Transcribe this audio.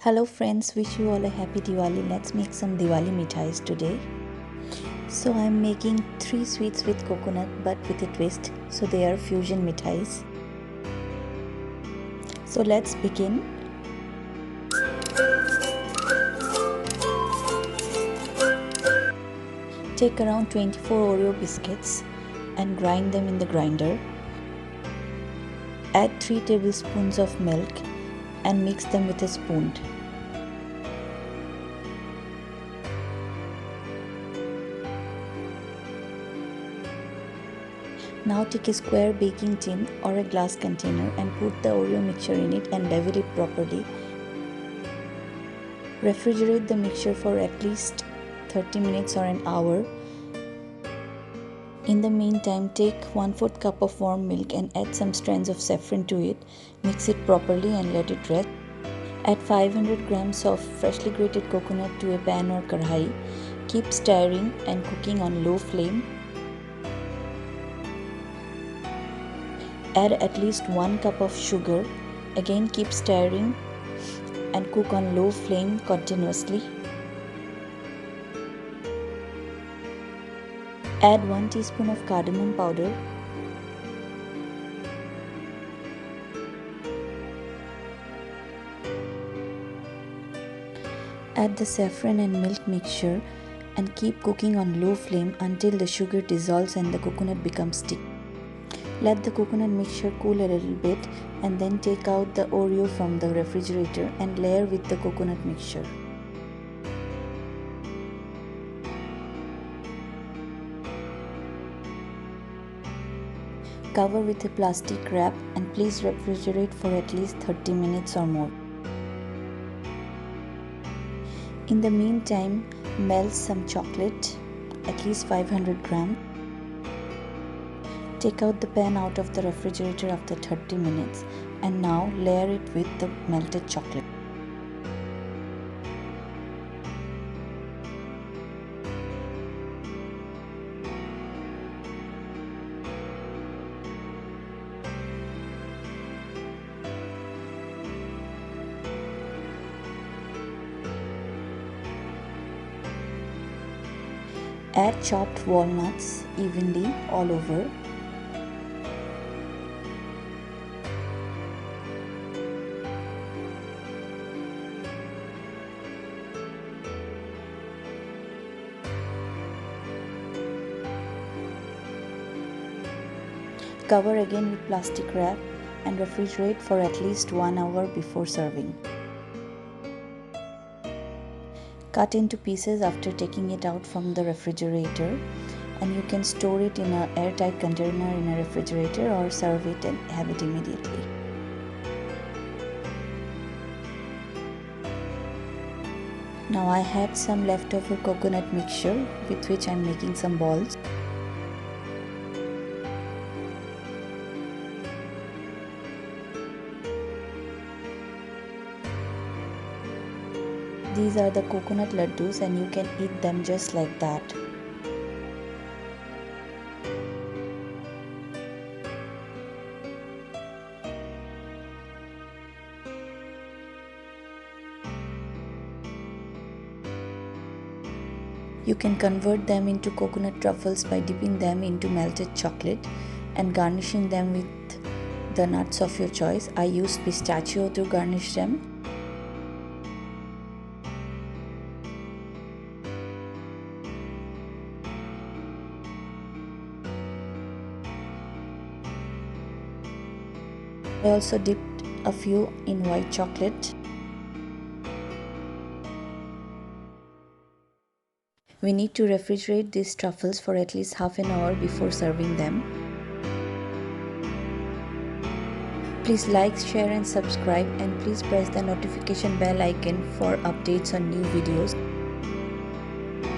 Hello friends, wish you all a happy Diwali. Let's make some Diwali mithais today. So I'm making 3 sweets with coconut but with a twist. So they are fusion mithais. So let's begin. Take around 24 Oreo biscuits and grind them in the grinder. Add 3 tablespoons of milk and mix them with a spoon. Now take a square baking tin or a glass container and put the Oreo mixture in it and level it properly. Refrigerate the mixture for at least 30 minutes or an hour. In the meantime, take 1/4 cup of warm milk and add some strands of saffron to it. Mix it properly and let it rest. Add 500 grams of freshly grated coconut to a pan or kadhai. Keep stirring and cooking on low flame. Add at least 1 cup of sugar. Again keep stirring and cook on low flame continuously. Add 1 teaspoon of cardamom powder. Add the saffron and milk mixture and keep cooking on low flame until the sugar dissolves and the coconut becomes sticky. Let the coconut mixture cool a little bit and then take out the Oreo from the refrigerator and layer with the coconut mixture. Cover with a plastic wrap and please refrigerate for at least 30 minutes or more. In the meantime, melt some chocolate, at least 500 grams. Take out the pan out of the refrigerator after 30 minutes and now layer it with the melted chocolate. Add chopped walnuts evenly all over. Cover again with plastic wrap and refrigerate for at least 1 hour before serving. Cut into pieces after taking it out from the refrigerator, and you can store it in an airtight container in a refrigerator or serve it and have it immediately. Now I had some leftover coconut mixture with which I am making some balls. These are the coconut laddoos and you can eat them just like that. You can convert them into coconut truffles by dipping them into melted chocolate and garnishing them with the nuts of your choice. I used pistachio to garnish them. I also dipped a few in white chocolate. We need to refrigerate these truffles for at least half an hour before serving them. Please like, share and subscribe, and please press the notification bell icon for updates on new videos.